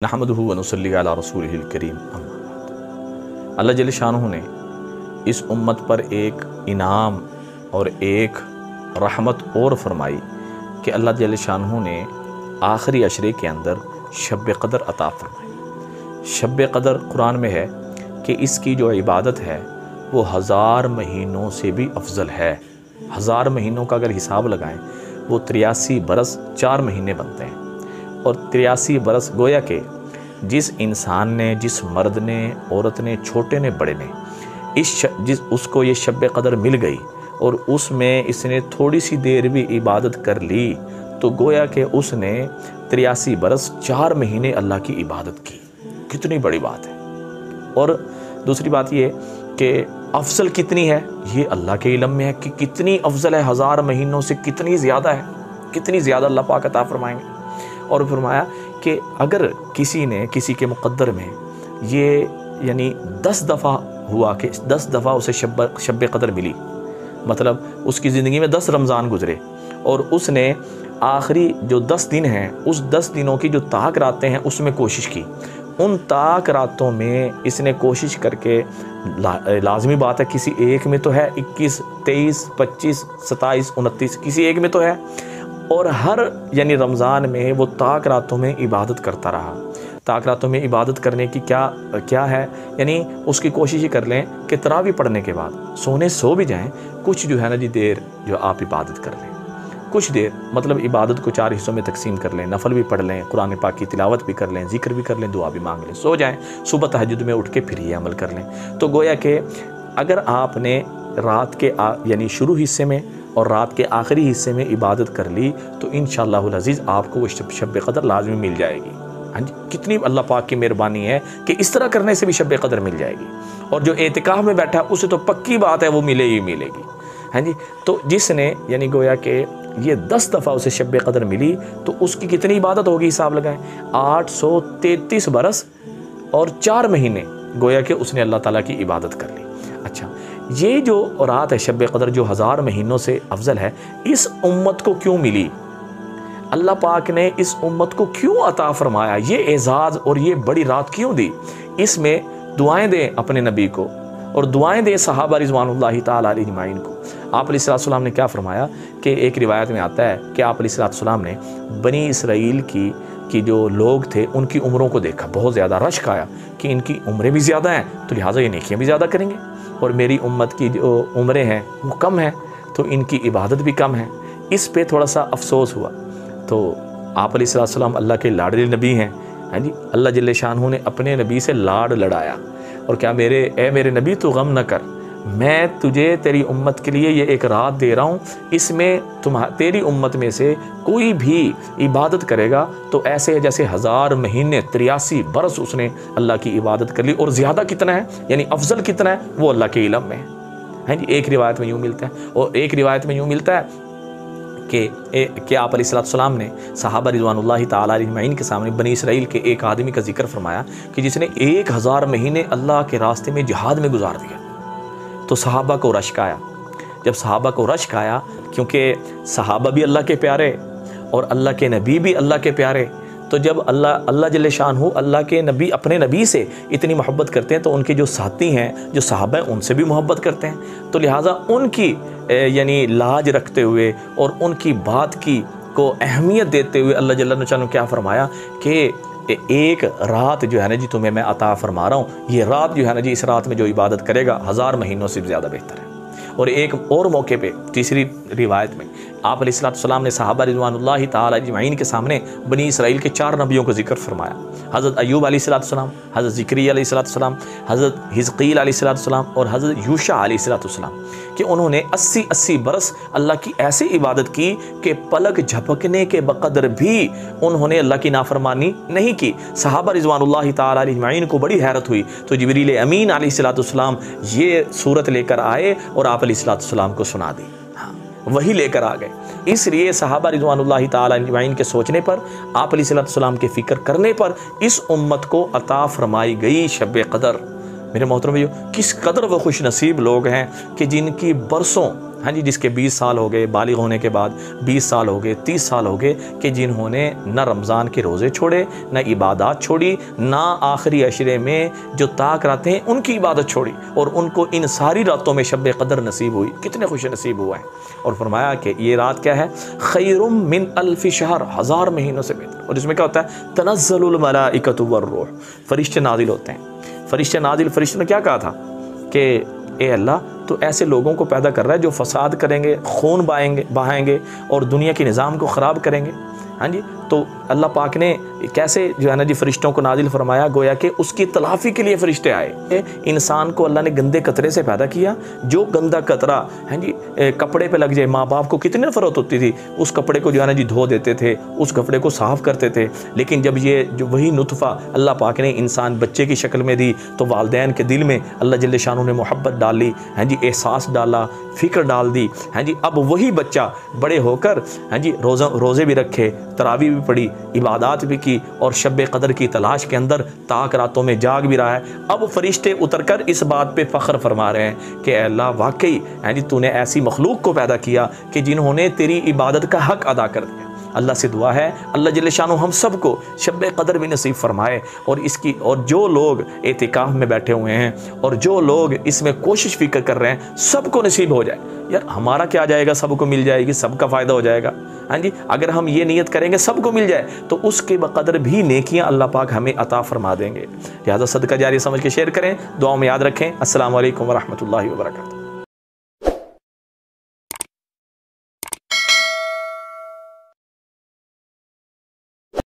नहमदुहु व नुसल्ली अला रसूलिहिल करीम अम्मा बाद। अल्लाह जल्ल शानुहु ने इस उम्मत पर एक इनाम और एक रहमत और फरमाई कि अल्लाह जल्ल शानुहु ने आखिरी अशरे के अंदर शब क़दर अता फरमाई। शब क़दर कुरान में है कि इसकी जो इबादत है वो 1000 महीनों से भी अफजल है। 1000 महीनों का अगर हिसाब लगाएं वो 83 बरस 4 महीने बनते हैं। और 83 बरस गोया के जिस इंसान ने, जिस मर्द ने, औरत ने, छोटे ने, बड़े ने जिस उसको ये शब क़दर मिल गई और उसमें इसने थोड़ी सी देर भी इबादत कर ली तो गोया कि उसने 83 बरस 4 महीने अल्लाह की इबादत की। कितनी बड़ी बात है। और दूसरी बात ये कि अफजल कितनी है ये अल्लाह के इल्म में है कि कितनी अफजल है। 1000 महीनों से कितनी ज़्यादा है, कितनी ज़्यादा अल्लाह पाक अता फरमाएंगे। और फरमाया कि अगर किसी ने किसी के मुक़द्दर में ये यानी 10 दफ़ा हुआ कि 10 दफ़ा उसे शब क़दर मिली, मतलब उसकी ज़िंदगी में 10 रमज़ान गुज़रे और उसने आखिरी जो 10 दिन हैं उस 10 दिनों की जो ताक रातें हैं उसमें कोशिश की, उन ताक रातों में इसने कोशिश करके लाजमी बात है किसी एक में तो है 21, 23, 25, 27, 29 किसी एक में तो है। और हर यानी रमज़ान में वो ताक रातों में इबादत करता रहा। ताक रातों में इबादत करने की क्या है, यानी उसकी कोशिश ही कर लें कि तरावी पढ़ने के बाद सोने सो भी जाएं, कुछ जो है ना जी देर जो आप इबादत कर लें, कुछ देर मतलब इबादत को 4 हिस्सों में तकसीम कर लें, नफल भी पढ़ लें, कुरान पाक की तिलावत भी कर लें, ज़िक्र भी कर लें, दुआ भी मांग लें, सो जाएं, सुबह तहज्जुद में उठ के फिर ये अमल कर लें। तो गोया कि अगर आपने रात के यानी शुरू हिस्से में और रात के आखिरी हिस्से में इबादत कर ली तो इंशाअल्लाहुल अज़ीज़ आपको वो शब क़दर लाज़मी मिल जाएगी। हाँ जी, कितनी अल्लाह पाक की मेहरबानी है कि इस तरह करने से भी शब क़दर मिल जाएगी। और जो एतिकाफ़ में बैठा उसे तो पक्की बात है वो मिले ही मिलेगी। हाँ जी, तो जिसने यानी गोया कि ये 10 दफ़ा उसे शब क़दर मिली तो उसकी कितनी इबादत होगी, हिसाब लगाएं, 833 बरस और 4 महीने गोया कि उसने अल्लाह ताला की इबादत कर ली। अच्छा, ये जो रात है शब क़दर जो 1000 महीनों से अफजल है, इस उम्मत को क्यों मिली? अल्लाह पाक ने इस उम्मत को क्यों अता फरमाया? ये एजाज़ और ये बड़ी रात क्यों दी? इसमें दुआएं दें अपने नबी को और दुआएं दें सहाबा रिज़वानुल्लाहि ताला अलैहिम को। आप अलैहिस्सलाम ने क्या फरमाया कि एक रिवायत में आता है कि आप अलैहिस्सलाम ने बनी इसराइल की जो लोग थे उनकी उम्रों को देखा, बहुत ज़्यादा रश्क आया कि इनकी उम्रें भी ज़्यादा हैं तो लिहाजा ये नेकियां भी ज़्यादा करेंगे और मेरी उम्मत की जो उम्रें हैं वो कम हैं तो इनकी इबादत भी कम है। इस पे थोड़ा सा अफसोस हुआ। तो आप अलैहिस्सलाम अल्लाह के लाडले नबी हैं। हाँ जी, अल्लाह जल्ले शानुहु ने अपने नबी से लाड लड़ाया और क्या मेरे नबी तो गम न कर, मैं तुझे तेरी उम्मत के लिए ये एक रात दे रहा हूँ, इसमें तेरी उम्मत में से कोई भी इबादत करेगा तो ऐसे जैसे 1000 महीने 83 बरस उसने अल्लाह की इबादत कर ली। और ज़्यादा कितना है यानी अफजल कितना है वो अल्लाह के इल्म में है जी। एक रिवायत में यूँ मिलता है और एक रिवायत में यूँ मिलता है कि आप अलैहिस्सलाम ने सहाबा रिज़वानुल्लाहि ताला अलैहिम के सामने बनी इसराइल के एक आदमी का जिक्र फरमाया कि जिसने 1000 महीने अल्लाह के रास्ते में जिहाद में गुजार दिया। तो सहाबा को रश्क आया। जब सहाबा को रश्क आया, क्योंकि सहाबा भी अल्लाह के प्यारे और अल्लाह के नबी भी अल्लाह के प्यारे, तो जब अल्लाह जल्ले शानुहु अल्लाह के नबी अपने नबी से इतनी मोहब्बत करते हैं तो उनके जो साथी हैं, जो सहाबा हैं, उनसे भी मोहब्बत करते हैं। तो लिहाजा उनकी यानी लाज रखते हुए और उनकी बात को अहमियत देते हुए अल्लाह जल्ले शानुहु क्या फरमाया कि एक रात जो है ना जी तुम्हें मैं अता फरमा रहा हूँ, ये रात जो है ना जी इस रात में जो इबादत करेगा 1000 महीनों से ज़्यादा बेहतर है। और एक और मौके पे तीसरी रिवायत में आप अलैहिस्सलाम ने सहाबा रिज़वानुल्लाहि ताला अलैहिम के सामने बनी इसराइल के 4 नबियों को जिक्र फरमाया, हज़रत अय्यूब अलैहिस्सलाम, हज़रत ज़िक्रिया अलैहिस्सलाम, हज़रत हिज़कील अलैहिस्सलाम और हज़रत यूशा अलैहिस्सलाम कि उन्होंने 80 बरस अल्लाह की ऐसी इबादत की कि पलक झपकने के बक़दर भी उन्होंने अल्लाह की नाफरमानी नहीं की। सहाबा रिज़वानुल्लाहि ताला अलैहिम को बड़ी हैरत हुई तो जिब्रील अमीन अलैहिस्सलाम ये सूरत लेकर आए और आप अलैहिस्सलाम को सुना दी। हाँ, वही लेकर आ गए। इसलिए सहाबा रिज़वानुल्लाहि ताला अलैहिम के सोचने पर, आप अलैहिस्सलाम के फ़िक्र करने पर इस उम्मत को अता फरमाई गई शब क़दर। मेरे मोहतरम भाइयों, किस कदर वो खुश नसीब लोग हैं कि जिनकी बरसों, हाँ जी, जिसके 20 साल हो गए बालिग होने के बाद, 20 साल हो गए, 30 साल हो गए, कि जिन्होंने न रमज़ान के रोज़े छोड़े, न इबादत छोड़ी, ना आखिरी अशरे में जो ताक रातें हैं उनकी इबादत छोड़ी, और उनको इन सारी रातों में शब क़दर नसीब हुई। कितने खुश नसीब हुआ है। और फरमाया कि ये रात क्या है, खैरुम मिन अल्फ़ि शहर, 1000 महीनों से बेहतर। और इसमें क्या होता है, तनज़्ज़लुल मलाइकतु वर्रूह, फरिश्ते नाजिल होते हैं। फरिश्ते नाजिल, फरिश्ते ने क्या कहा था कि ए अल्लाह, तो ऐसे लोगों को पैदा कर रहा है जो फसाद करेंगे, खून बहाएंगे और दुनिया के निज़ाम को ख़राब करेंगे। हाँ जी, तो अल्लाह पाक ने कैसे जो है ना जी फरिश्तों को नाजिल फरमाया, गोया कि उसकी तलाफ़ी के लिए फरिश्ते आए। इंसान को अल्लाह ने गंदे कतरे से पैदा किया। जो गंदा कतरा, हाँ जी, कपड़े पे लग जाए, माँ बाप को कितनी नफरत होती थी, उस कपड़े को जो है ना जी धो देते थे, उस कपड़े को साफ़ करते थे। लेकिन जब ये जो वही नुतफ़ा अल्लाह पाक ने इंसान बच्चे की शक्ल में दी, तो वालिदैन के दिल में अल्लाह जल्ले शानहू ने मोहब्बत डाली, हाँ जी, एहसास डाला, फ़िक्र डाल दी। हाँ जी, अब वही बच्चा बड़े होकर, हाँ जी, रोज़े भी रखे, तरावी भी पढ़ी, इबादत भी की, और शब क़दर की तलाश के अंदर ताक रातों में जाग भी रहा है। अब फरिश्ते उतरकर इस बात पे फ़ख्र फरमा रहे हैं कि अल्लाह, वाकई है जी तूने ऐसी मखलूक को पैदा किया कि जिन्होंने तेरी इबादत का हक अदा कर दिया। अल्लाह से दुआ है अल्लाह जल्ले शानो हम सब को शब क़दर भी नसीब फरमाए। और जो लोग एतिकाफ़ में बैठे हुए हैं और जो लोग इसमें कोशिश फ़िक्र कर रहे हैं, सबको नसीब हो जाए। यार हमारा क्या जाएगा, सबको मिल जाएगी, सबका फ़ायदा हो जाएगा। हाँ जी, अगर हम ये नियत करेंगे सबको मिल जाए, तो उसके बक़दर भी नेकियां अल्लाह पाक हमें अता फरमा देंगे। लिहाजा सदका जारी समझ के शेयर करें, दुआओं में याद रखें। अस्सलामु अलैकुम व रहमतुल्लाहि व बरकातहू।